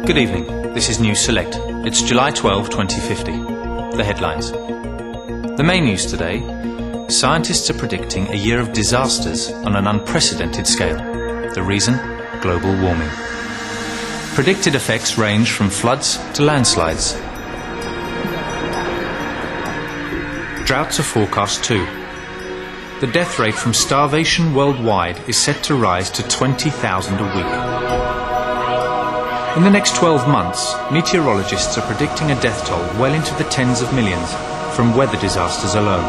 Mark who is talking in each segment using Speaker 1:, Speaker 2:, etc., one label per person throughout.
Speaker 1: Good evening. This is News Select. It's July 12, 2050. The headlines. The main news today: scientists are predicting a year of disasters on an unprecedented scale. The reason? Global warming. Predicted effects range from floods to landslides. Droughts are forecast too. The death rate from starvation worldwide is set to rise to 20,000 a week. In the next 12 months, meteorologists are predicting a death toll well into the tens of millions from weather disasters alone.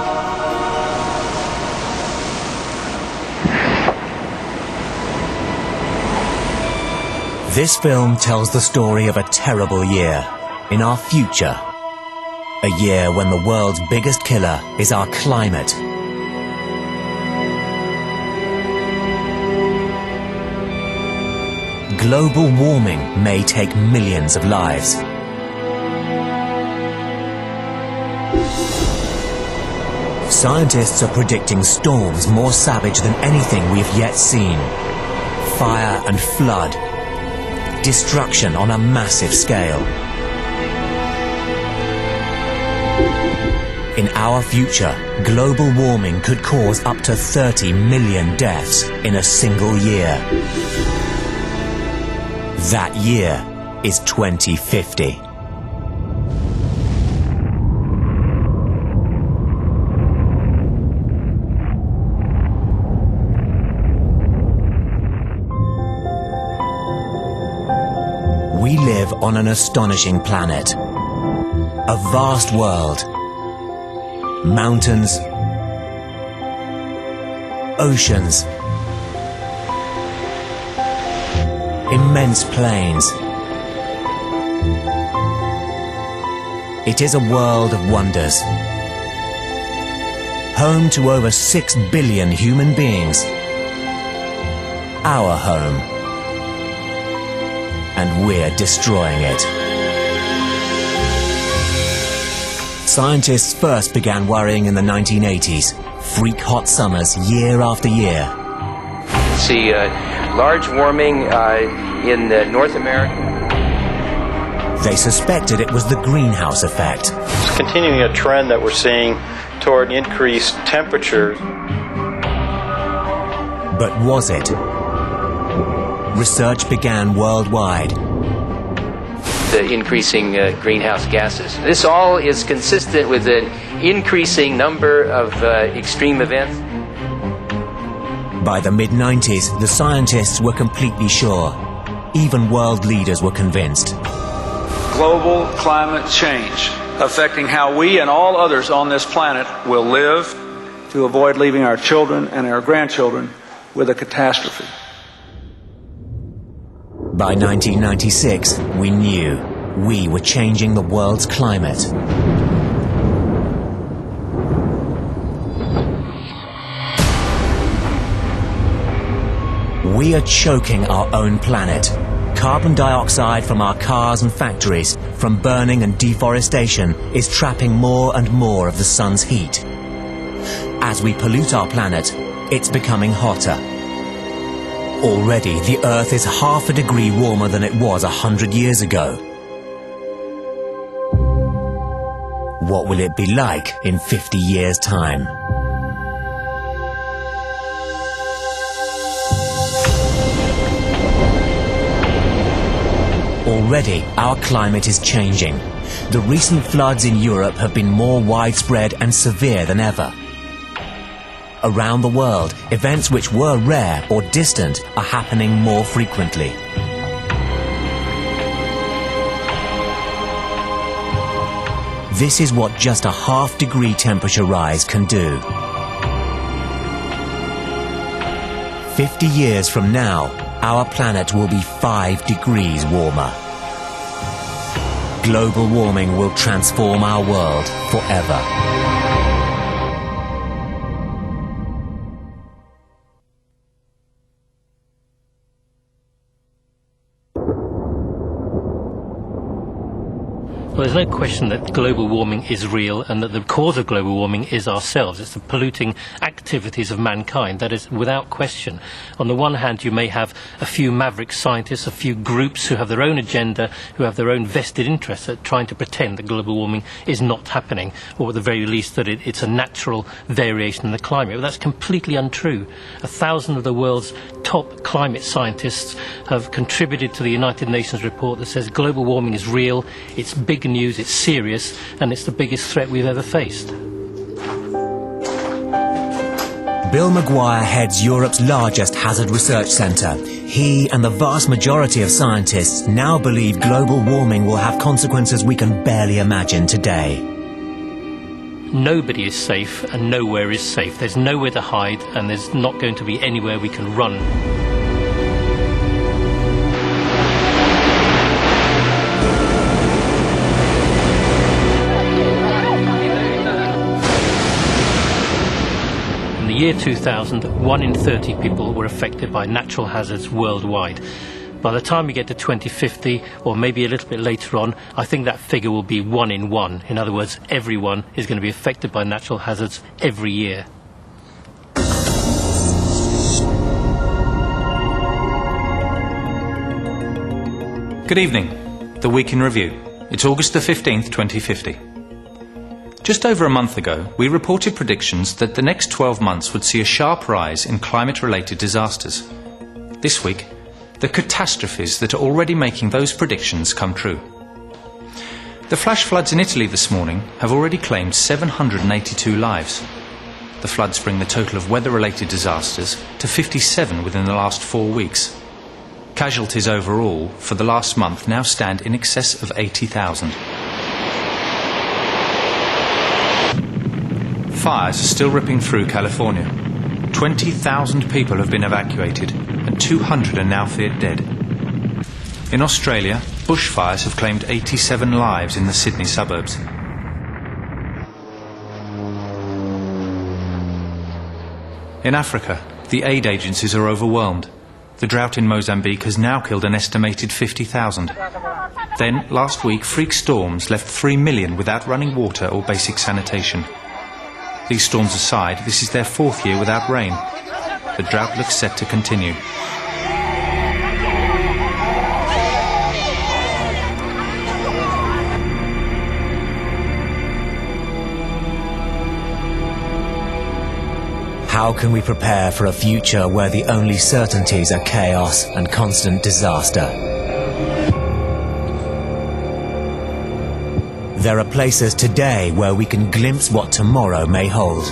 Speaker 2: This film tells the story of a terrible year in our future. A year when the world's biggest killer is our climate. Global warming may take millions of lives. Scientists are predicting storms more savage than anything we've yet seen. Fire and flood. Destruction on a massive scale. In our future, global warming could cause up to 30 million deaths in a single year. That year is 2050. We live on an astonishing planet. A vast world. Mountains. Oceans. Immense plains. It is a world of wonders. Home to over 6 billion human beings. Our home. And we're destroying it. Scientists first began worrying in the 1980s. Freak hot summers year after year.
Speaker 3: See large warming in North America.
Speaker 2: They suspected it was the greenhouse effect.
Speaker 4: It's continuing a trend that we're seeing toward increased temperatures.
Speaker 2: But was it? Research began worldwide.
Speaker 3: The increasing greenhouse gases. This all is consistent with an increasing number of extreme events.
Speaker 2: By the mid-90s, the scientists were completely sure. Even world leaders were convinced.
Speaker 5: Global climate change affecting how we and all others on this planet will live to avoid leaving our children and our grandchildren with a catastrophe.
Speaker 2: By 1996, we knew we were changing the world's climate. We are choking our own planet. Carbon dioxide from our cars and factories, from burning and deforestation, is trapping more and more of the sun's heat. As we pollute our planet, it's becoming hotter. Already, the Earth is half a degree warmer than it was 100 years ago. What will it be like in 50 years' time? Already, our climate is changing. The recent floods in Europe have been more widespread and severe than ever. Around the world, events which were rare or distant are happening more frequently. This is what just a half-degree temperature rise can do. 50 years from now, our planet will be 5 degrees warmer. Global warming will transform our world forever.
Speaker 6: Well, there's no question that global warming is real and that the cause of global warming is ourselves. It's the polluting activities of mankind. That is without question. On the one hand, you may have a few maverick scientists, a few groups who have their own agenda, who have their own vested interests at trying to pretend that global warming is not happening, or at the very least that it's a natural variation in the climate. But that's completely untrue. 1,000 of the world's top climate scientists have contributed to the United Nations report that says global warming is real, it's big news, it's serious, and it's the biggest threat we've ever faced.
Speaker 2: Bill Maguire heads Europe's largest hazard research centre. He and the vast majority of scientists now believe global warming will have consequences we can barely imagine today.
Speaker 6: Nobody is safe and nowhere is safe. There's nowhere to hide and there's not going to be anywhere we can run. In the year 2000, 1 in 30 people were affected by natural hazards worldwide. By the time we get to 2050, or maybe a little bit later on, I think that figure will be 1 in 1. In other words, everyone is going to be affected by natural hazards every year.
Speaker 1: Good evening. The Week in Review. It's August the 15th, 2050. Just over a month ago, we reported predictions that the next 12 months would see a sharp rise in climate-related disasters. This week, the catastrophes that are already making those predictions come true. The flash floods in Italy this morning have already claimed 782 lives. The floods bring the total of weather-related disasters to 57 within the last 4 weeks. Casualties overall for the last month now stand in excess of 80,000. Fires are still ripping through California. 20,000 people have been evacuated and 200 are now feared dead. In Australia, bushfires have claimed 87 lives in the Sydney suburbs. In Africa, the aid agencies are overwhelmed. The drought in Mozambique has now killed an estimated 50,000. Then, last week, freak storms left 3 million without running water or basic sanitation. These storms aside, this is their 4th year without rain. The drought looks set to continue.
Speaker 2: How can we prepare for a future where the only certainties are chaos and constant disaster? There are places today where we can glimpse what tomorrow may hold.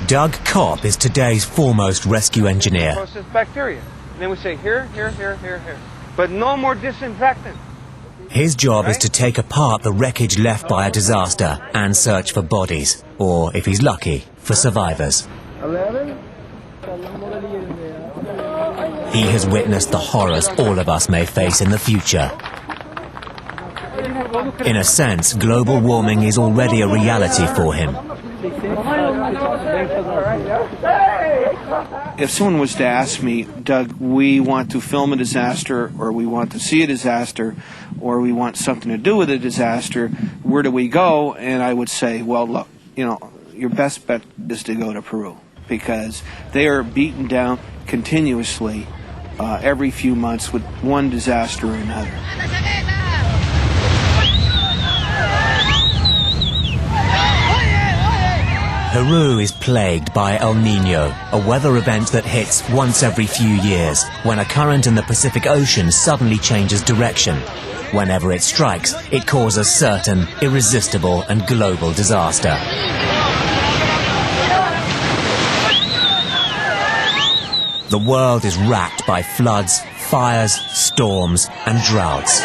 Speaker 2: Doug Kopp is today's foremost rescue engineer.
Speaker 7: Process bacteria. And then we say here, here, here, here, here. But no more disinfectant.
Speaker 2: His job is to take apart the wreckage left by a disaster and search for bodies, or, if he's lucky, for survivors.
Speaker 7: 11.
Speaker 2: He has witnessed the horrors all of us may face in the future. In a sense, global warming is already a reality for him.
Speaker 8: If someone was to ask me, Doug, we want to film a disaster, or we want to see a disaster, or we want something to do with a disaster, where do we go? And I would say, well, look, your best bet is to go to Peru, because they are beaten down continuously every few months with one disaster or another.
Speaker 2: Peru is plagued by El Niño, a weather event that hits once every few years, when a current in the Pacific Ocean suddenly changes direction. Whenever it strikes, it causes certain, irresistible and global disaster. The world is racked by floods, fires, storms and droughts.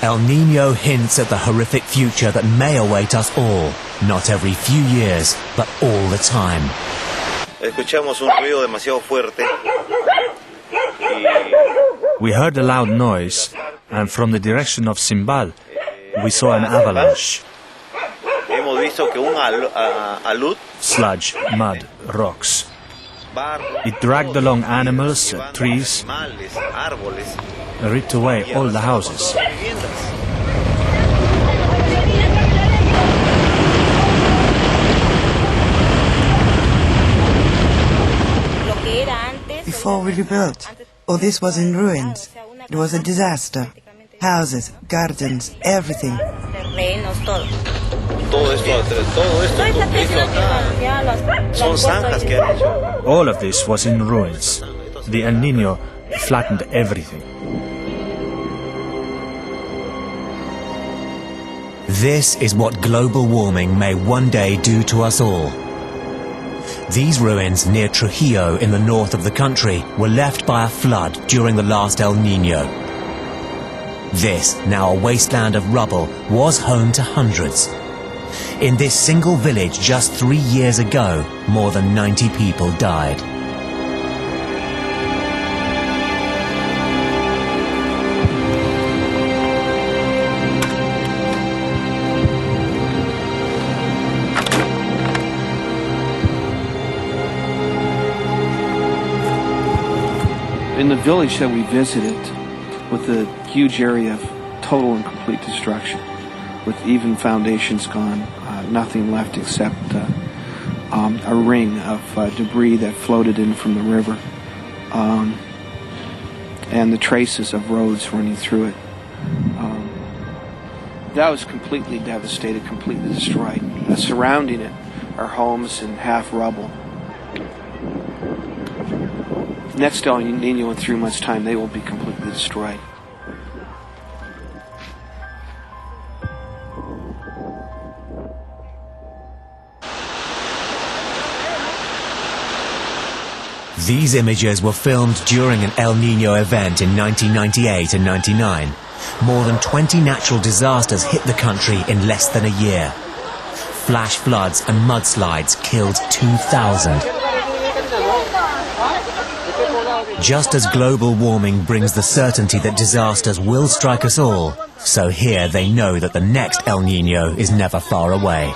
Speaker 2: El Niño hints at the horrific future that may await us all, not every few years, but all the time.
Speaker 9: Escuchamos un ruido demasiado fuerte.
Speaker 10: We heard a loud noise, and from the direction of Simbal, we saw an avalanche.
Speaker 9: hizo que un alud,
Speaker 10: sludge, mud, rocks.
Speaker 9: barro,
Speaker 10: It dragged along animals, trees,
Speaker 9: animales, árboles,
Speaker 10: and ripped away all the houses.
Speaker 9: viviendas.
Speaker 11: Before we rebuilt, all this was in ruins. It was a disaster. Houses, gardens, everything.
Speaker 9: Todo esto que hizo acá son zanjas que han hecho.
Speaker 10: All of this was in ruins. The El Niño flattened everything.
Speaker 2: This is what global warming may one day do to us all. These ruins near Trujillo in the north of the country were left by a flood during the last El Niño. This, now a wasteland of rubble, was home to hundreds. In this single village just 3 years ago, more than 90 people died.
Speaker 8: In the village that we visited, with a huge area of total and complete destruction, with even foundations gone, nothing left except a ring of debris that floated in from the river, and the traces of roads running through it. That was completely devastated, completely destroyed. Surrounding it are homes in half rubble. Next El Niño, in 3 months' time, they will be completely destroyed.
Speaker 2: These images were filmed during an El Niño event in 1998 and 99. More than 20 natural disasters hit the country in less than a year. Flash floods and mudslides killed 2,000. Just as global warming brings the certainty that disasters will strike us all, so here they know that the next El Niño is never far away.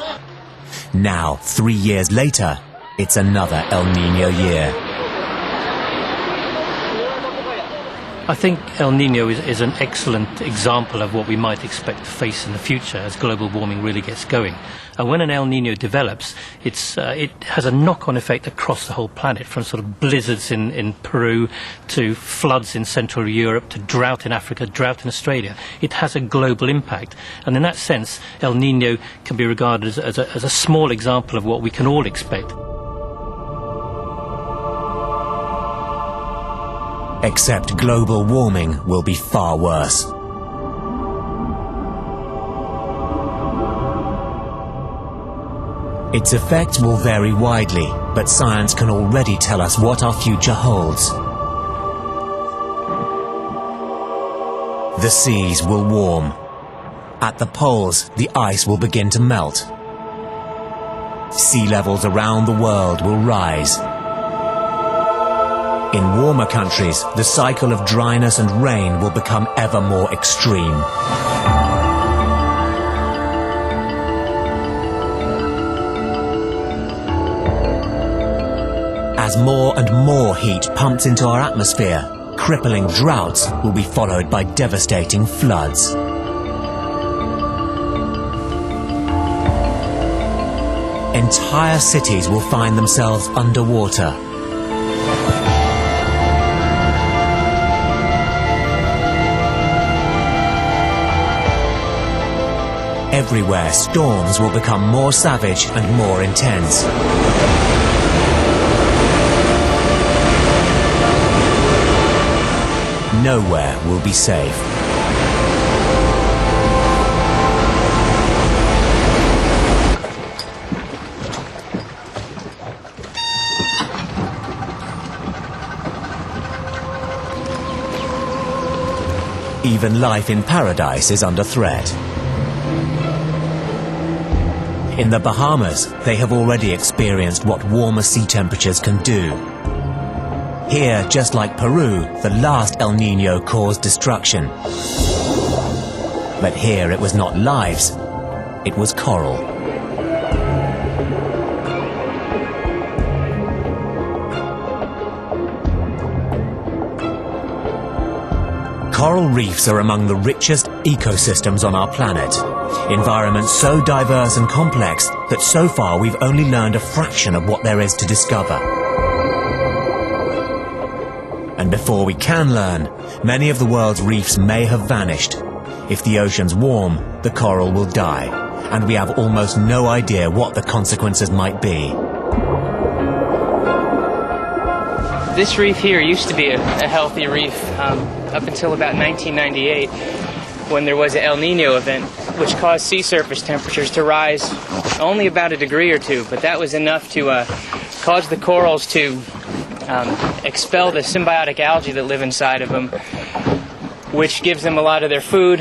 Speaker 2: Now, 3 years later, it's another El Niño year.
Speaker 6: I think El Niño is an excellent example of what we might expect to face in the future as global warming really gets going. And when an El Niño develops, it has a knock-on effect across the whole planet, from sort of blizzards in Peru to floods in Central Europe to drought in Africa, drought in Australia. It has a global impact. And in that sense, El Niño can be regarded as a small example of what we can all expect.
Speaker 2: Except global warming will be far worse. Its effects will vary widely, but science can already tell us what our future holds. The seas will warm. At the poles, the ice will begin to melt. Sea levels around the world will rise. In warmer countries, the cycle of dryness and rain will become ever more extreme. As more and more heat pumps into our atmosphere, crippling droughts will be followed by devastating floods. Entire cities will find themselves underwater. Everywhere, storms will become more savage and more intense. Nowhere will be safe. Even life in paradise is under threat. In the Bahamas, they have already experienced what warmer sea temperatures can do. Here, just like Peru, the last El Niño caused destruction. But here it was not lives, it was coral. Coral reefs are among the richest ecosystems on our planet. Environments so diverse and complex that so far we've only learned a fraction of what there is to discover. And before we can learn, many of the world's reefs may have vanished. If the oceans warm, the coral will die, and we have almost no idea what the consequences might be.
Speaker 12: This reef here used to be a healthy reef up until about 1998, when there was an El Nino event which caused sea surface temperatures to rise only about a degree or two, but that was enough to cause the corals to expel the symbiotic algae that live inside of them, which gives them a lot of their food.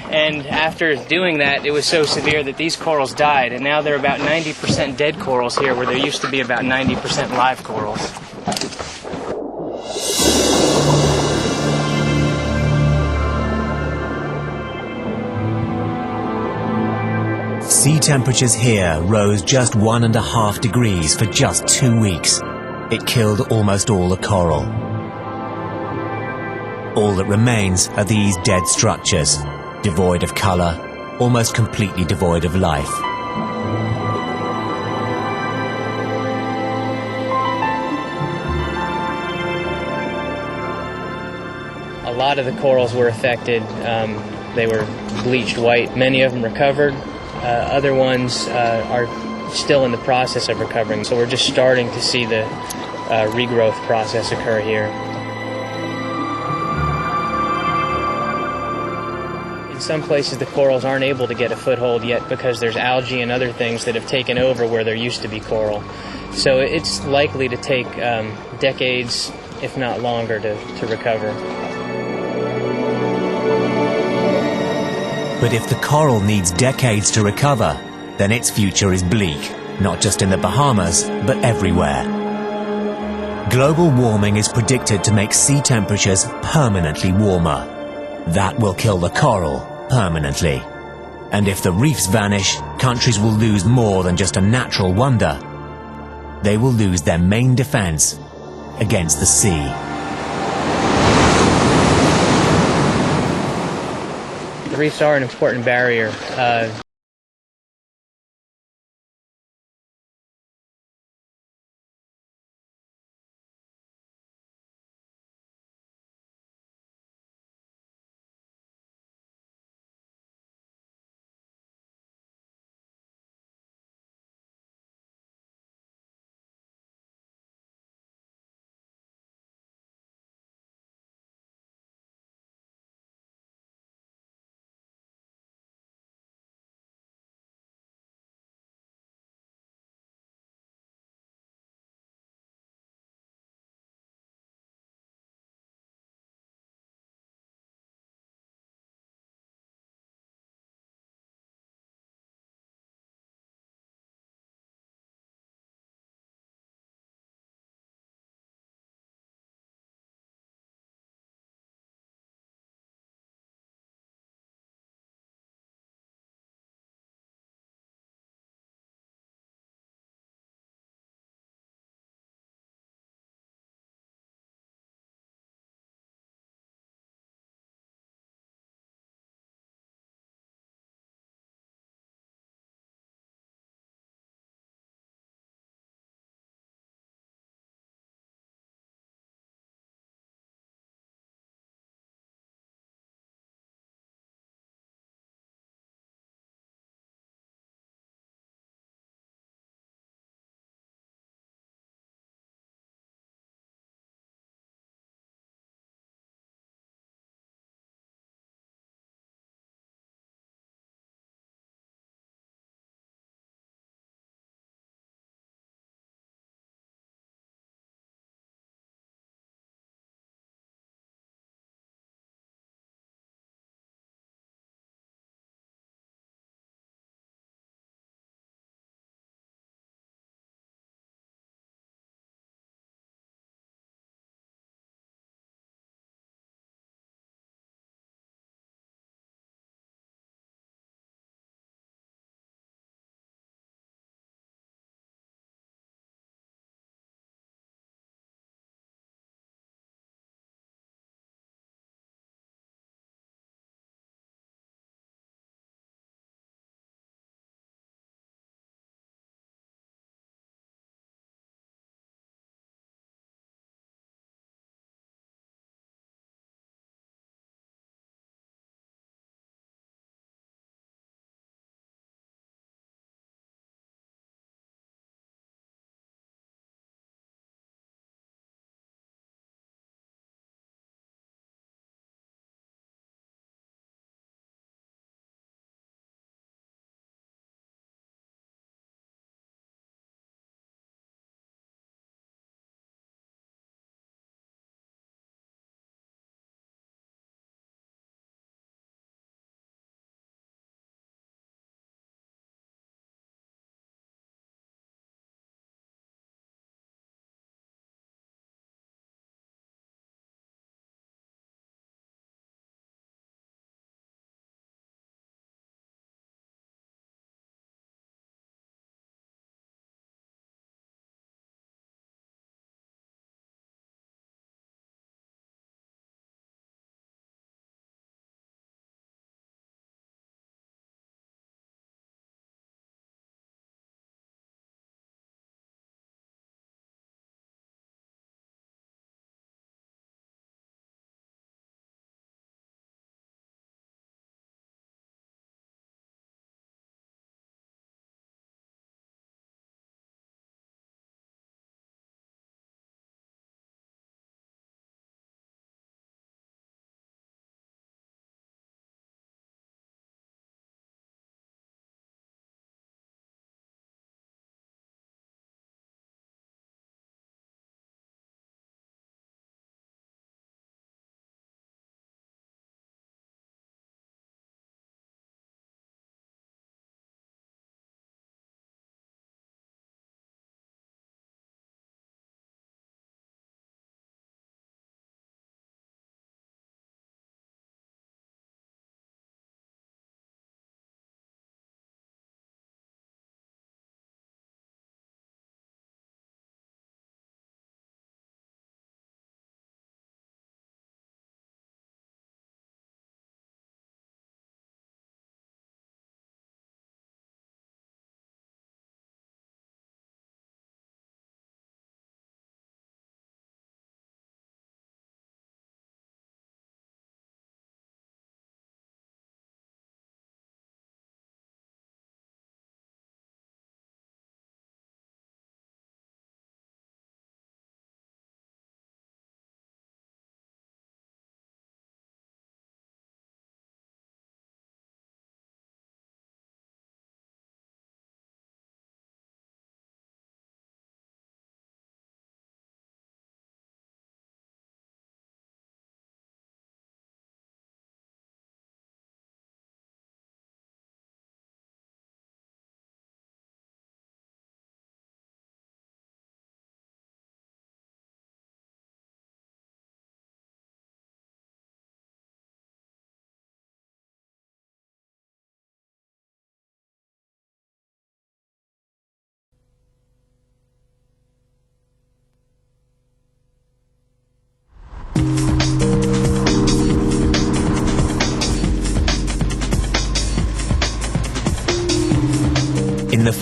Speaker 12: And after doing that, it was so severe that these corals died, and now they're about 90% dead corals here, where there used to be about 90% live corals.
Speaker 2: Sea temperatures here rose just 1.5 degrees for just 2 weeks. It killed almost all the coral. All that remains are these dead structures, devoid of color, almost completely devoid of life.
Speaker 12: A lot of the corals were affected. They were bleached white. Many of them recovered. Other ones are still in the process of recovering, so we're just starting to see the regrowth process occur here. In some places the corals aren't able to get a foothold yet because there's algae and other things that have taken over where there used to be coral. So it's likely to take decades, if not longer, to recover.
Speaker 2: But if the coral needs decades to recover, then its future is bleak, not just in the Bahamas, but everywhere. Global warming is predicted to make sea temperatures permanently warmer. That will kill the coral permanently. And if the reefs vanish, countries will lose more than just a natural wonder. They will lose their main defense against the sea.
Speaker 12: The reefs are an important barrier.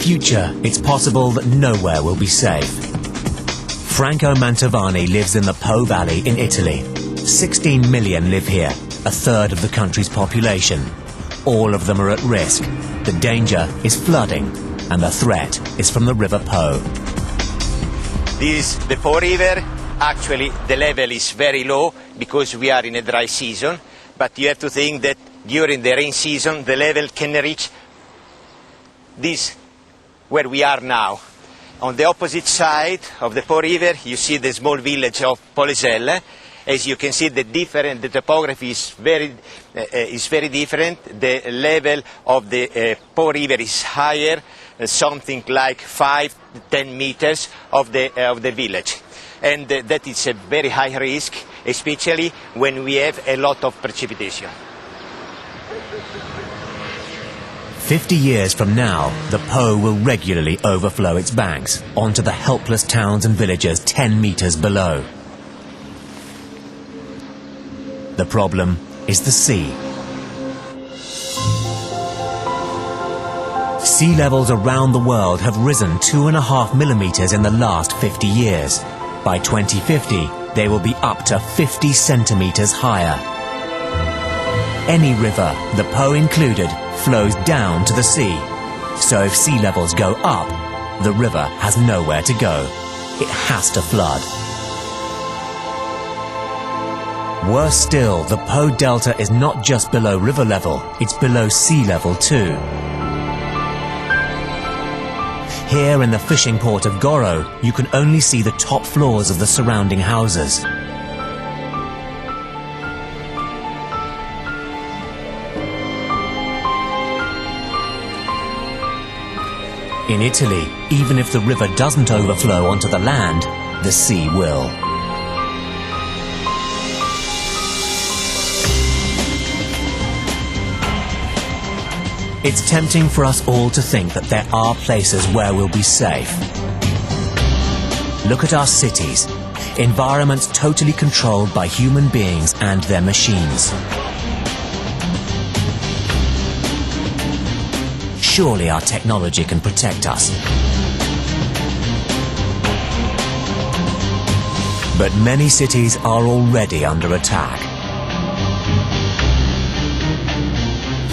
Speaker 2: future, it's possible that nowhere will be safe. Franco Mantovani lives in the Po Valley in Italy. 16 million live here, a third of the country's population. All of them are at risk. The danger is flooding, and the threat is from the River Po.
Speaker 13: This is the Po River. Actually, the level is very low because we are in a dry season, but you have to think that during the rain season, the level can reach this, where we are now. On the opposite side of the Po River, you see the small village of Poleselle. As you can see, the topography is very different. The level of the Po River is higher, something like 5-10 meters of the village. And that is a very high risk, especially when we have a lot of precipitation.
Speaker 2: 50 years from now, the Po will regularly overflow its banks onto the helpless towns and villages 10 meters below. The problem is the sea. Sea levels around the world have risen 2.5 millimeters in the last 50 years. By 2050, they will be up to 50 centimeters higher. Any river, the Po included, flows down to the sea. So if sea levels go up, the river has nowhere to go. It has to flood. Worse still, the Po Delta is not just below river level, it's below sea level too. Here in the fishing port of Goro, you can only see the top floors of the surrounding houses. In Italy, even if the river doesn't overflow onto the land, the sea will. It's tempting for us all to think that there are places where we'll be safe. Look at our cities, environments totally controlled by human beings and their machines. Surely our technology can protect us. But many cities are already under attack.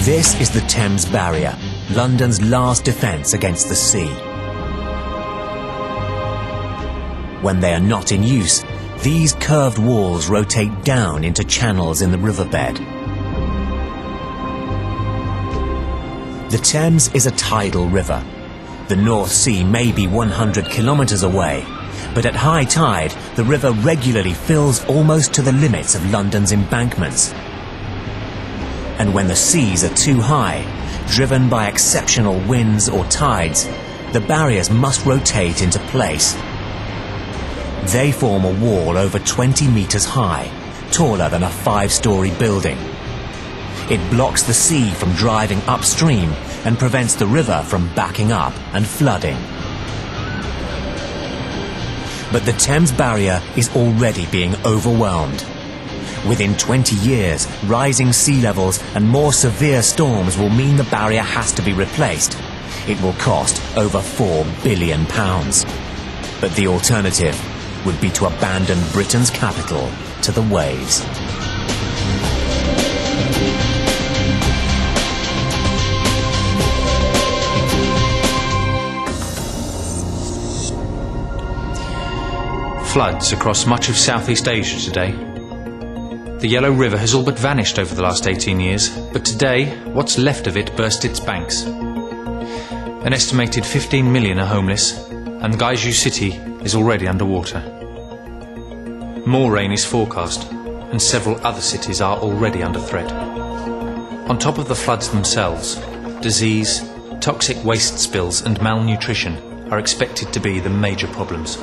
Speaker 2: This is the Thames Barrier, London's last defence against the sea. When they are not in use, these curved walls rotate down into channels in the riverbed. The Thames is a tidal river. The North Sea may be 100 kilometres away, but at high tide, the river regularly fills almost to the limits of London's embankments. And when the seas are too high, driven by exceptional winds or tides, the barriers must rotate into place. They form a wall over 20 meters high, taller than a 5-story building. It blocks the sea from driving upstream and prevents the river from backing up and flooding. But the Thames Barrier is already being overwhelmed. Within 20 years, rising sea levels and more severe storms will mean the barrier has to be replaced. It will cost over £4 billion. But the alternative would be to abandon Britain's capital to the waves.
Speaker 1: Floods across much of Southeast Asia today. The Yellow River has all but vanished over the last 18 years, but today, what's left of it burst its banks. An estimated 15 million are homeless, and Gaiju city is already underwater. More rain is forecast, and several other cities are already under threat. On top of the floods themselves, disease, toxic waste spills and malnutrition are expected to be the major problems.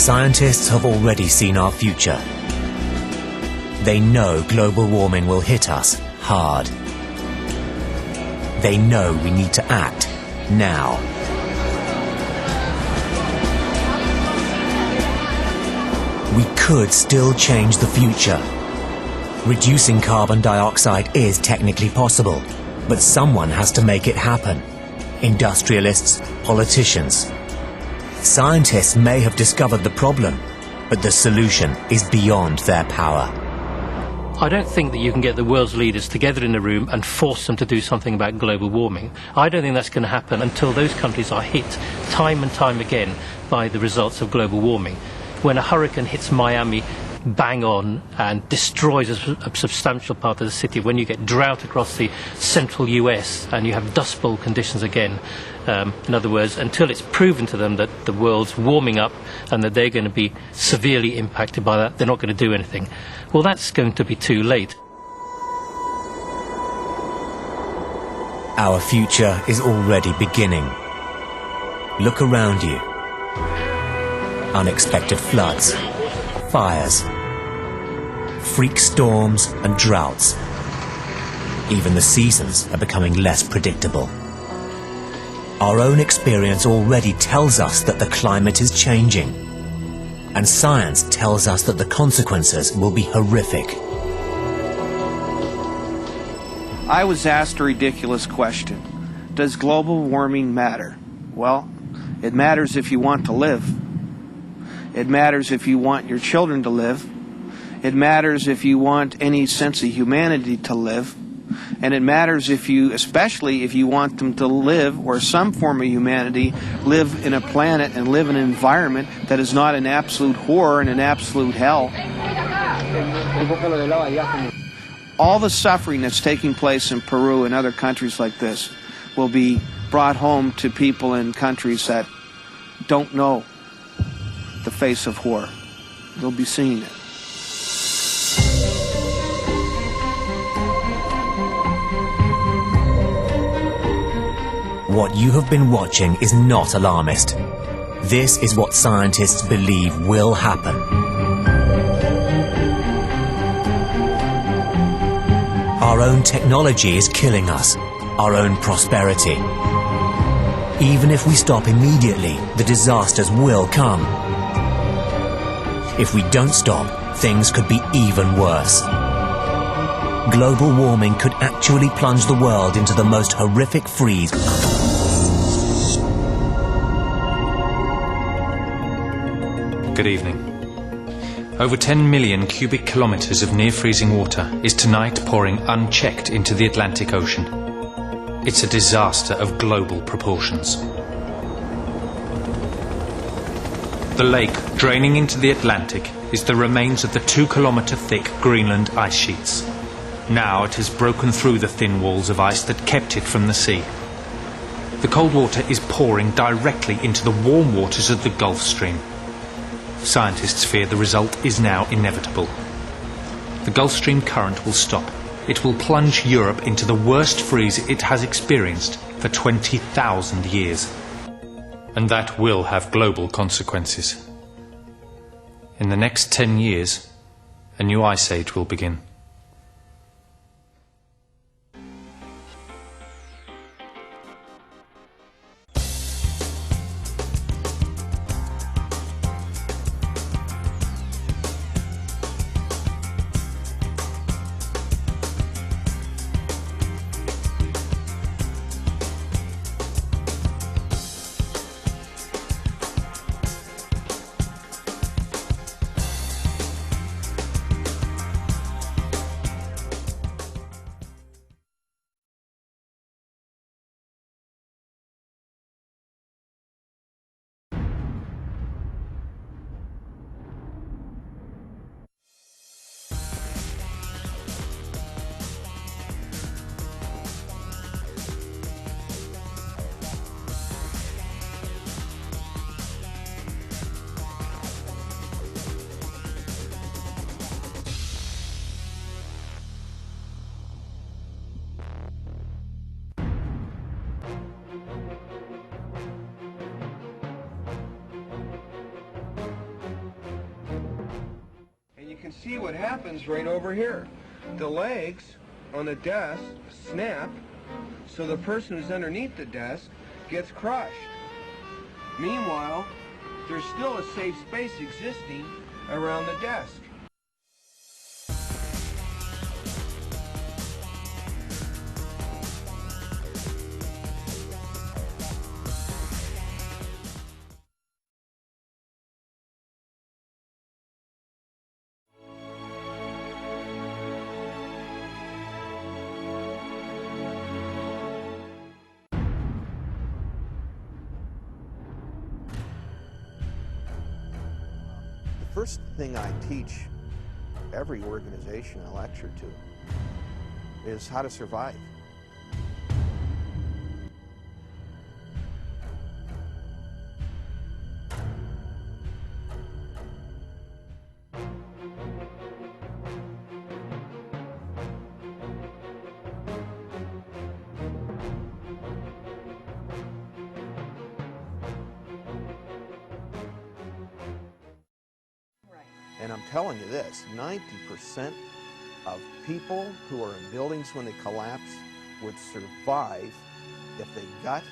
Speaker 2: Scientists have already seen our future. They know global warming will hit us hard. They know we need to act now. We could still change the future. Reducing carbon dioxide is technically possible, but someone has to make it happen. Industrialists, politicians. Scientists may have discovered the problem, but the solution is beyond their power.
Speaker 6: I don't think that you can get the world's leaders together in a room and force them to do something about global warming. I don't think that's going to happen until those countries are hit time and time again by the results of global warming. When a hurricane hits Miami bang on and destroys a substantial part of the city, when you get drought across the central US and you have Dust Bowl conditions again, in other words, until it's proven to them that the world's warming up and that they're going to be severely impacted by that, they're not going to do anything. Well, that's going to be too late.
Speaker 2: Our future is already beginning. Look around you. Unexpected floods, fires, freak storms and droughts. Even the seasons are becoming less predictable. Our own experience already tells us that the climate is changing, and science tells us that the consequences will be horrific.
Speaker 8: I was asked a ridiculous question. Does global warming matter? Well, it matters if you want to live. It matters if you want your children to live. It matters if you want any sense of humanity to live. And it matters if you, especially if you want them to live, or some form of humanity, live in a planet and live in an environment that is not an absolute horror and an absolute hell. All the suffering that's taking place in Peru and other countries like this will be brought home to people in countries that don't know the face of horror. They'll be seeing it.
Speaker 2: What you have been watching is not alarmist. This is what scientists believe will happen. Our own technology is killing us, our own prosperity. Even if we stop immediately, the disasters will come. If we don't stop, things could be even worse. Global warming could actually plunge the world into the most horrific freeze.
Speaker 1: Good evening. Over 10 million cubic kilometres of near-freezing water is tonight pouring unchecked into the Atlantic Ocean. It's a disaster of global proportions. The lake draining into the Atlantic is the remains of the 2-kilometre thick Greenland ice sheets. Now it has broken through the thin walls of ice that kept it from the sea. The cold water is pouring directly into the warm waters of the Gulf Stream. Scientists fear the result is now inevitable. The Gulf Stream current will stop. It will plunge Europe into the worst freeze it has experienced for 20,000 years. And that will have global consequences. In the next 10 years, a new ice age will begin.
Speaker 8: you can see what happens right over here. The legs on the desk snap, so the person who's underneath the desk gets crushed. Meanwhile, there's still a safe space existing around the desk.
Speaker 14: The first thing I teach every organization I lecture to is how to survive. And I'm telling you this, 90% of people who are in buildings when they collapse would survive if they got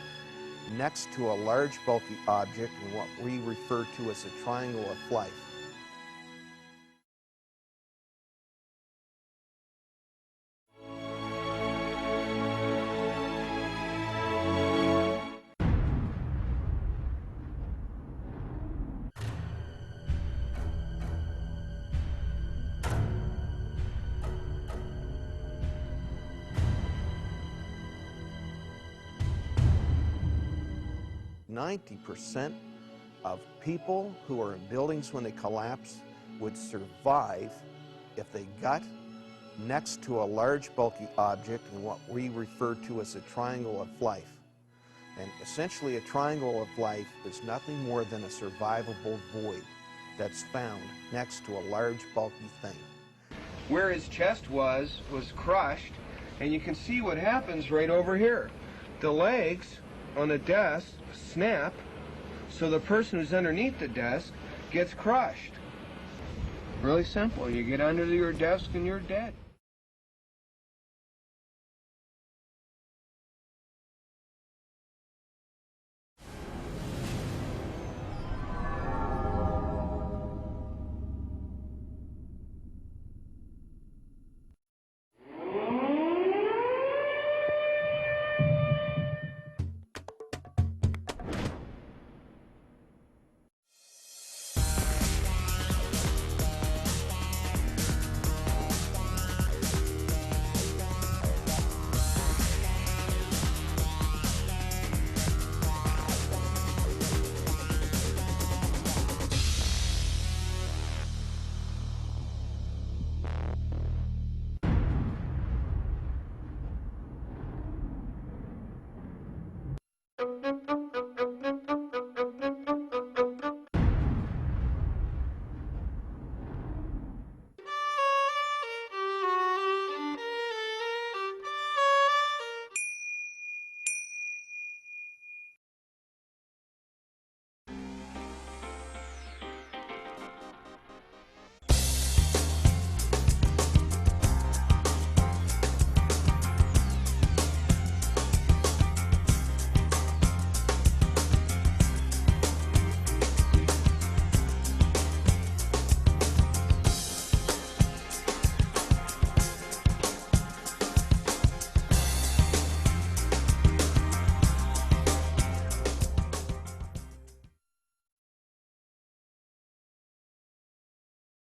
Speaker 14: next to a large bulky object in what we refer to as a triangle of life. %90 of people who are in buildings when they collapse would survive if they got next to a large bulky object in what we refer to as a triangle of life. And essentially a triangle of life is nothing more than a survivable void that's found next to a large bulky thing.
Speaker 8: Where his chest was crushed, and you can see what happens right over here. The legs on the desk snap, so the person who's underneath the desk gets crushed. Really simple. You get under your desk and you're dead.